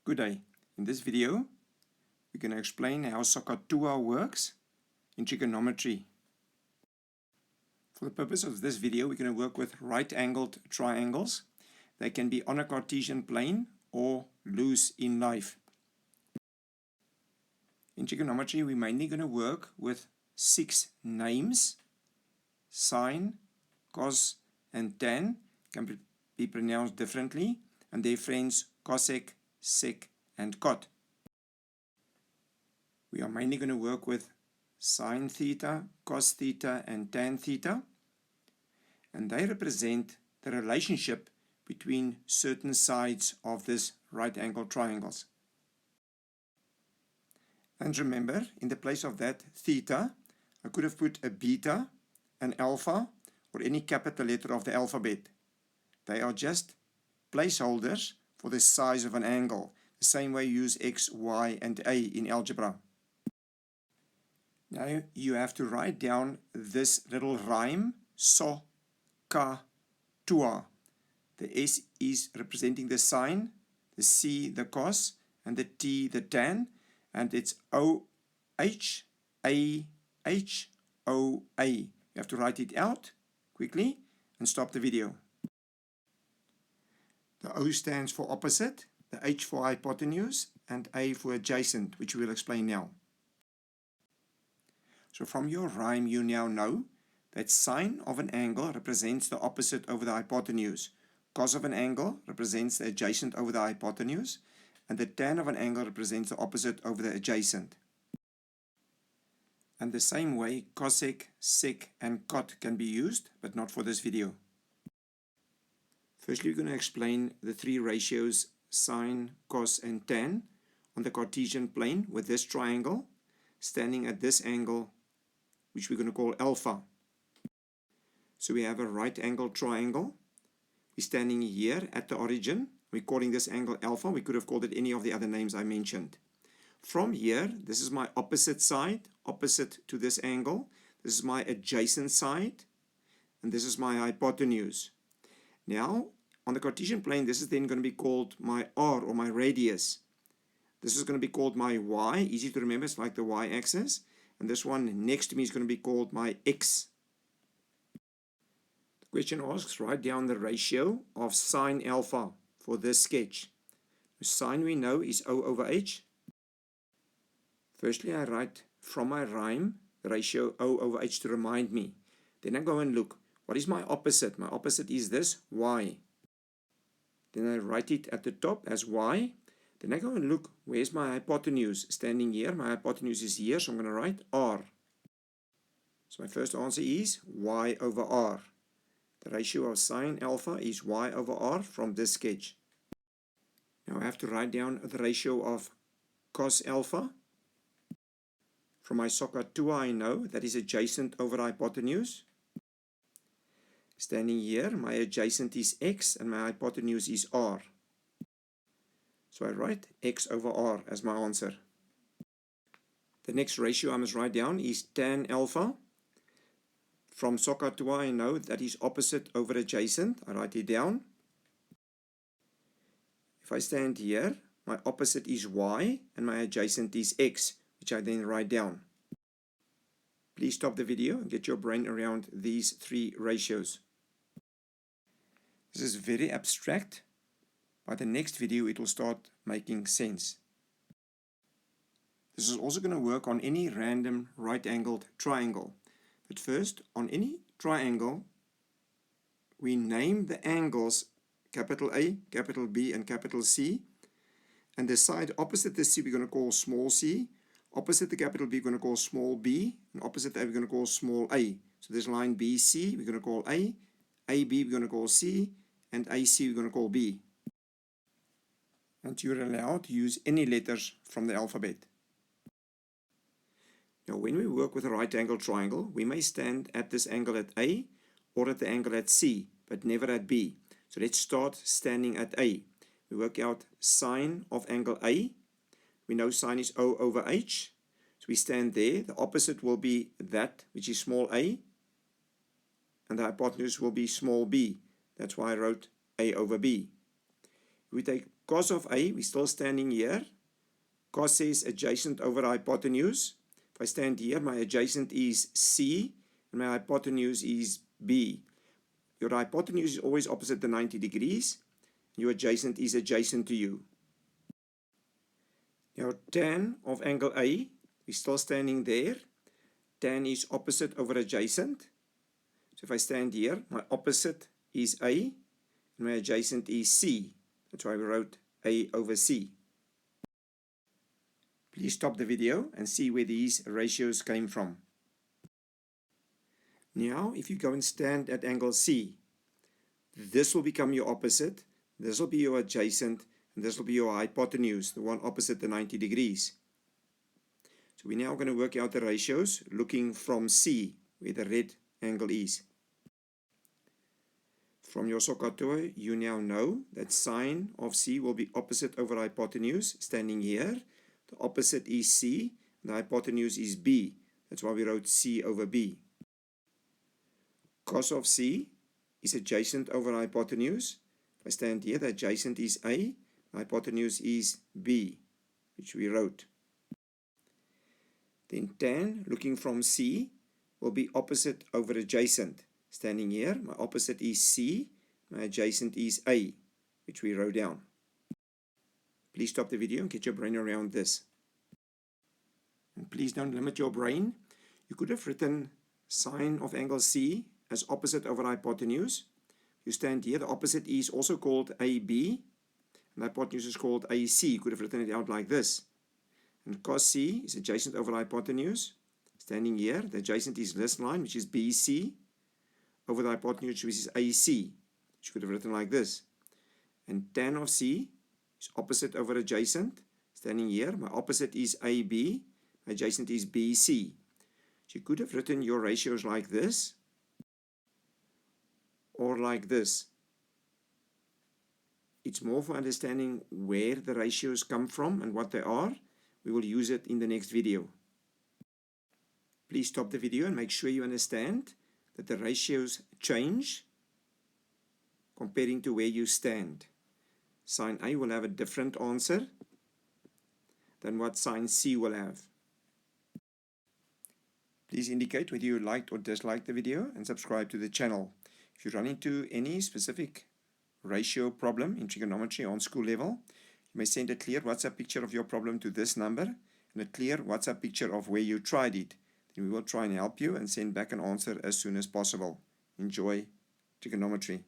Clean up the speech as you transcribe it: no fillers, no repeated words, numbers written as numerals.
Good day. In this video, we're going to explain how Sohcahtoa works in trigonometry. For the purpose of this video, we're going to work with right-angled triangles. They can be on a Cartesian plane or loose in life. In trigonometry, we're mainly going to work with 6 names. Sine, cos, and tan can be pronounced differently, and their friends cosec, sec, and cot. We are mainly going to work with sine theta, cos theta, and tan theta, and they represent the relationship between certain sides of this right-angled triangles. And remember, in the place of that theta, I could have put a beta, an alpha, or any capital letter of the alphabet. They are just placeholders for the size of an angle, the same way you use x, y, and a in algebra. Now you have to write down this little rhyme, Sohcahtoa. The S is representing the sine, the C the cos, and the T the tan, and it's O-H-A-H-O-A. You have to write it out quickly and stop the video. The O stands for opposite, the H for hypotenuse, and A for adjacent, which we will explain now. So from your rhyme, you now know that sine of an angle represents the opposite over the hypotenuse. Cos of an angle represents the adjacent over the hypotenuse, and the tan of an angle represents the opposite over the adjacent. And the same way, cosec, sec, and cot can be used, but not for this video. Firstly, we're going to explain the 3 ratios sine, cos, and tan on the Cartesian plane with this triangle standing at this angle, which we're going to call alpha. So we have a right-angled triangle. We're standing here at the origin. We're calling this angle alpha. We could have called it any of the other names I mentioned. From here, this is my opposite side, opposite to this angle. This is my adjacent side, and this is my hypotenuse. Now, on the Cartesian plane, this is then going to be called my R, or my radius. This is going to be called my Y, easy to remember, it's like the Y-axis. And this one next to me is going to be called my X. The question asks, write down the ratio of sine alpha for this sketch. Sine we know is O over H. Firstly, I write from my rhyme the ratio O over H to remind me. Then I go and look, what is my opposite? My opposite is this, Y. Then I write it at the top as Y. Then I go and look, where's my hypotenuse? Standing here, my hypotenuse is here, so I'm going to write R. So my first answer is Y over R. The ratio of sine alpha is Y over R from this sketch. Now I have to write down the ratio of cos alpha. From my Sohcahtoa I know that is adjacent over hypotenuse. Standing here, my adjacent is X and my hypotenuse is R. So I write X over R as my answer. The next ratio I must write down is tan alpha. From Sohcahtoa I know that is opposite over adjacent. I write it down. If I stand here, my opposite is Y and my adjacent is X, which I then write down. Please stop the video and get your brain around these 3 ratios. This is very abstract. By the next video, it will start making sense. This is also going to work on any random right-angled triangle. But first, on any triangle, we name the angles capital A, capital B, and capital C. And the side opposite the C we're going to call small c. Opposite the capital B we're going to call small b. And opposite A we're going to call small a. So this line BC we're going to call A. AB we're going to call C. And AC we're going to call B. And you're allowed to use any letters from the alphabet. Now when we work with a right-angled triangle, we may stand at this angle at A or at the angle at C, but never at B. So let's start standing at A. We work out sine of angle A. We know sine is O over H. So we stand there. The opposite will be that, which is small a. And the hypotenuse will be small b. That's why I wrote A over B. We take Cos of A, we're still standing here. Cos says adjacent over hypotenuse. If I stand here, my adjacent is C and my hypotenuse is B. Your hypotenuse is always opposite the 90 degrees. Your adjacent is adjacent to you. Now tan of angle A, we're still standing there. Tan is opposite over adjacent. So if I stand here, my opposite is A and my adjacent is C. That's why we wrote A over C. Please stop the video and see where these ratios came from. Now, if you go and stand at angle C, this will become your opposite, this will be your adjacent, and this will be your hypotenuse, the one opposite the 90 degrees. So we're now going to work out the ratios looking from C, where the red angle is. From your Sohcahtoa, you now know that sine of C will be opposite over hypotenuse, standing here. The opposite is C, and the hypotenuse is B. That's why we wrote C over B. Cos of C is adjacent over hypotenuse. If I stand here, the adjacent is A, the hypotenuse is B, which we wrote. Then tan, looking from C, will be opposite over adjacent. Standing here, my opposite is C, my adjacent is A, which we wrote down. Please stop the video and get your brain around this. And please don't limit your brain. You could have written sine of angle C as opposite over hypotenuse. You stand here, the opposite is also called AB, and the hypotenuse is called AC. You could have written it out like this. And cos C is adjacent over hypotenuse. Standing here, the adjacent is this line, which is BC, over the hypotenuse, which is AC, which you could have written like this. And tan of C is opposite over adjacent. Standing here, my opposite is AB, my adjacent is BC. So you could have written your ratios like this, or like this. It's more for understanding where the ratios come from and what they are. We will use it in the next video. Please stop the video and make sure you understand that the ratios change comparing to where you stand. Sine A will have a different answer than what sine C will have. Please indicate whether you liked or disliked the video and subscribe to the channel. If you run into any specific ratio problem in trigonometry on school level, you may send a clear WhatsApp picture of your problem to this number and a clear WhatsApp picture of where you tried it. Then we will try and help you and send back an answer as soon as possible. Enjoy trigonometry.